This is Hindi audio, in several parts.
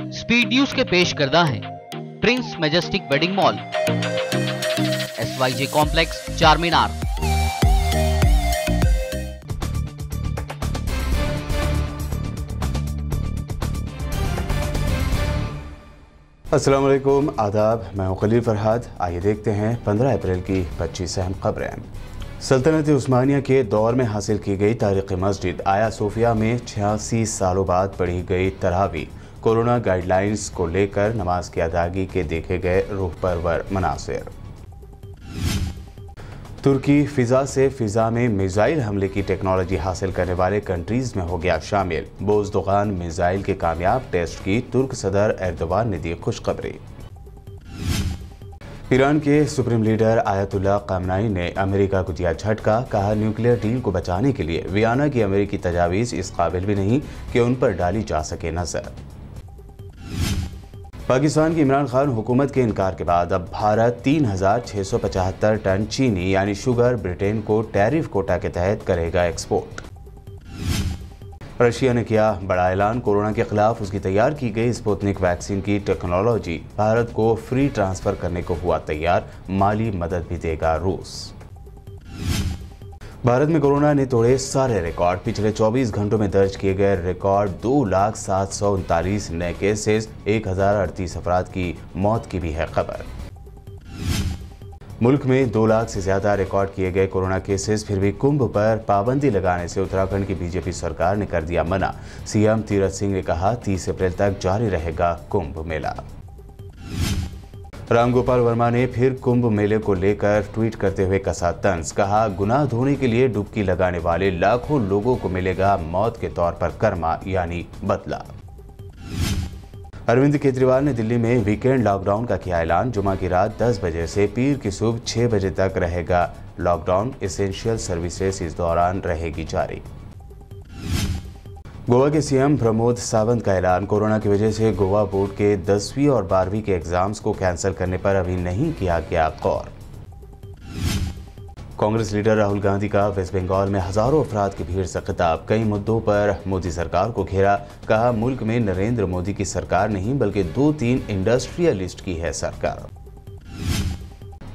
स्पीड न्यूज के पेश करदा हैं Prince majestic wedding mall, SYJ complex, चार मीनार। अस्सलाम वालेकुम, आदाब। मैं हूं खलील फरहाद। आइए देखते हैं 15 अप्रैल की 25 अहम खबरें। सल्तनत उस्मानिया के दौर में हासिल की गई तारीख़ी मस्जिद आया सोफिया में 86 सालों बाद पढ़ी गई तरावी। कोरोना गाइडलाइंस को लेकर नमाज की अदायगी के देखे गए रूह परवर मनासिर। तुर्की फिजा से फिजा में मिसाइल हमले की टेक्नोलॉजी हासिल करने वाले कंट्रीज में हो गया शामिल। बोज़दोगान मिसाइल के कामयाब टेस्ट की तुर्क सदर एर्दोगान ने दी खुशखबरी। ईरान के सुप्रीम लीडर आयतुल्लाह ख़ामनेई ने अमेरिका को दिया झटका। कहा, न्यूक्लियर डील को बचाने के लिए वियना की अमेरिकी तजावीज़ इस काबिल भी नहीं कि उन पर डाली जा सके नजर। पाकिस्तान की इमरान खान हुकूमत के इनकार के बाद अब भारत 3675 टन चीनी यानी शुगर ब्रिटेन को टैरिफ कोटा के तहत करेगा एक्सपोर्ट। रशिया ने किया बड़ा ऐलान, कोरोना के खिलाफ उसकी तैयार की गई स्पुतनिक वैक्सीन की टेक्नोलॉजी भारत को फ्री ट्रांसफर करने को हुआ तैयार, माली मदद भी देगा रूस। भारत में कोरोना ने तोड़े सारे रिकॉर्ड। पिछले 24 घंटों में दर्ज किए गए रिकॉर्ड 2,739 नए केसेस, 1038 अफराद की मौत की भी है खबर। मुल्क में 2 लाख से ज्यादा रिकॉर्ड किए गए कोरोना केसेस, फिर भी कुंभ पर पाबंदी लगाने से उत्तराखंड की बीजेपी सरकार ने कर दिया मना। सीएम तीरथ सिंह ने कहा, 30 अप्रैल तक जारी रहेगा कुंभ मेला। रामगोपाल वर्मा ने फिर कुंभ मेले को लेकर ट्वीट करते हुए कसा तंज। कहा, गुनाह धोने के लिए डुबकी लगाने वाले लाखों लोगों को मिलेगा मौत के तौर पर कर्मा यानी बदला। अरविंद केजरीवाल ने दिल्ली में वीकेंड लॉकडाउन का किया ऐलान। जुमा की रात 10 बजे से पीर की सुबह 6 बजे तक रहेगा लॉकडाउन। एसेंशियल सर्विसेज इस दौरान रहेगी जारी। गोवा के सीएम प्रमोद सावंत का ऐलान, कोरोना की वजह से गोवा बोर्ड के 10वीं और 12वीं के एग्जाम्स को कैंसिल करने पर अभी नहीं किया गया गौर। कांग्रेस लीडर राहुल गांधी का वेस्ट बंगाल में हजारों अफराद की भीड़ से खिताब। कई मुद्दों पर मोदी सरकार को घेरा। कहा, मुल्क में नरेंद्र मोदी की सरकार नहीं बल्कि 2-3 इंडस्ट्रियलिस्ट की है सरकार।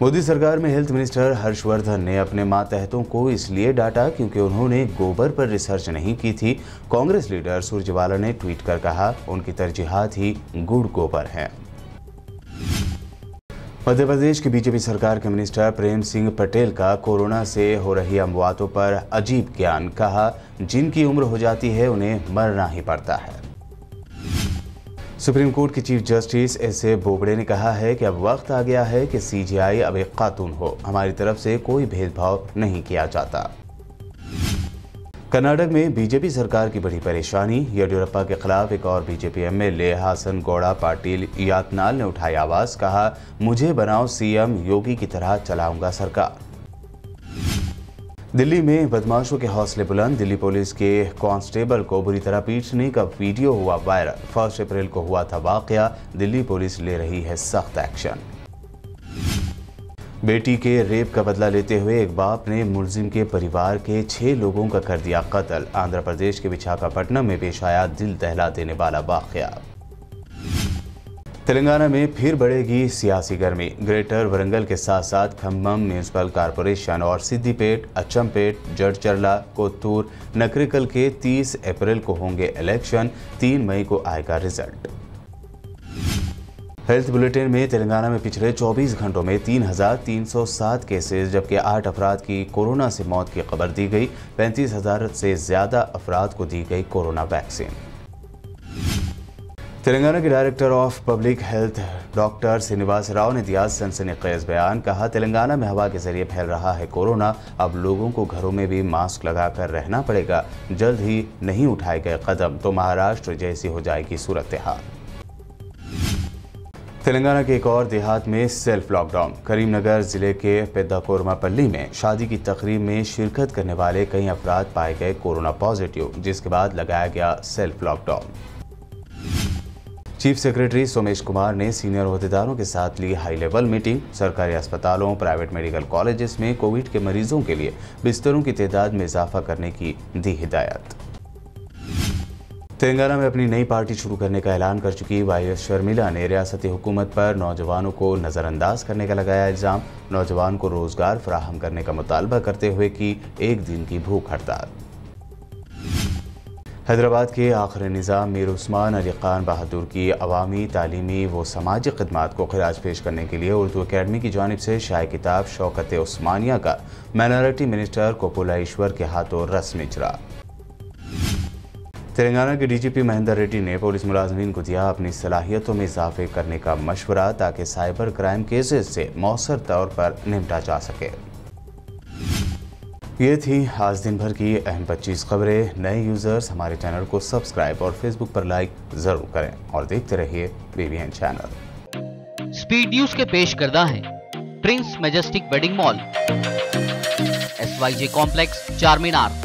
मोदी सरकार में हेल्थ मिनिस्टर हर्षवर्धन ने अपने मातहतों को इसलिए डांटा क्योंकि उन्होंने गोबर पर रिसर्च नहीं की थी। कांग्रेस लीडर सुरजेवाला ने ट्वीट कर कहा, उनकी तरजीहात ही गुड़ गोबर हैं। मध्य प्रदेश की बीजेपी सरकार के मिनिस्टर प्रेम सिंह पटेल का कोरोना से हो रही अमवातों पर अजीब ज्ञान। कहा, जिनकी उम्र हो जाती है उन्हें मरना ही पड़ता है। सुप्रीम कोर्ट के चीफ जस्टिस एस.ए. बोबड़े ने कहा है कि अब वक्त आ गया है कि सीजीआई अब एक खातून हो। हमारी तरफ से कोई भेदभाव नहीं किया जाता। कर्नाटक में बीजेपी सरकार की बड़ी परेशानी। येडियुरप्पा के खिलाफ एक और बीजेपी एमएलए हासन गौड़ा पाटिल यातनाल ने उठाई आवाज। कहा, मुझे बनाओ सीएम, योगी की तरह चलाऊंगा सरकार। दिल्ली में बदमाशों के हौसले बुलंद। दिल्ली पुलिस के कांस्टेबल को बुरी तरह पीटने का वीडियो हुआ वायरल। 1 अप्रैल को हुआ था वाकया। दिल्ली पुलिस ले रही है सख्त एक्शन। बेटी के रेप का बदला लेते हुए एक बाप ने मुलजिम के परिवार के 6 लोगों का कर दिया कत्ल। आंध्र प्रदेश के विशाखापट्टनम में पेश आया दिल दहला देने वाला वाकया। तेलंगाना में फिर बढ़ेगी सियासी गर्मी। ग्रेटर वरंगल के साथ साथ खम्मम म्यूनिसिपल कॉरपोरेशन और सिद्दीपेट, अचमपेट, जड़चरला, कोत्तूर, नकरेकल के 30 अप्रैल को होंगे इलेक्शन। 3 मई को आएगा रिजल्ट। हेल्थ बुलेटिन में तेलंगाना में पिछले 24 घंटों में 3,307 केसेस जबकि 8 अफराद की कोरोना से मौत की खबर दी गई। 35,000 से ज्यादा अफराद को दी गई कोरोना वैक्सीन। तेलंगाना के director of public health doctor Srinivas Rao ने दिया सनसनीखेज बयान। कहा, तेलंगाना में हवा के जरिए फैल रहा है कोरोना। अब लोगों को घरों में भी मास्क लगाकर रहना पड़ेगा। जल्द ही नहीं उठाए गए कदम तो महाराष्ट्र जैसी हो जाएगी सूरत हाल। तेलंगाना के एक और देहात में सेल्फ लॉकडाउन। करीमनगर जिले के पेद्दाकोरमापल्ली में शादी की तकरीब में शिरकत करने वाले कई अफराद पाए गए कोरोना पॉजिटिव, जिसके बाद लगाया गया self lockdown. Chief secretary Somesh Kumar ने सीनियर ओहदेदारों के साथ ली हाई लेवल मीटिंग। सरकारी अस्पतालों, प्राइवेट मेडिकल कॉलेजेस में कोविड के मरीजों के लिए बिस्तरों की तादाद में इजाफा करने की दी हिदायत। तेलंगाना में अपनी नई पार्टी शुरू करने का ऐलान कर चुकी वाईएस शर्मिला ने रियासती हुकूमत पर नौजवानों को नज़रअंदाज करने का लगाया इल्ज़ाम। नौजवान को रोजगार फराहम करने का मुतालबा करते हुए की एक दिन की भूख हड़ताल। हैदराबाद के आखिरी निज़ाम मीर उस्मान अली खान बहादुर की अवामी तालीमी व समाजी खिदमात को खराज पेश करने के लिए उर्दू अकेडमी की जानिब से शाये किताब शौकत उस्मानिया का माइनॉरिटी मिनिस्टर कोपुला ईश्वर के हाथों रस्म इजरा। तेलंगाना के डीजीपी महेंदर रेड्डी ने पुलिस मुलाजमीन को दिया अपनी सलाहियतों में इजाफे करने का मशवरा ताकि साइबर क्राइम केसेस से मौसर तौर पर निपटा जा सके। ये थी आज दिन भर की अहम 25 खबरें। नए यूजर्स हमारे चैनल को सब्सक्राइब और फेसबुक पर लाइक जरूर करें और देखते रहिए BBN चैनल। स्पीड न्यूज के पेश करदा हैं Prince majestic wedding mall, SYJ complex, चार मीनार।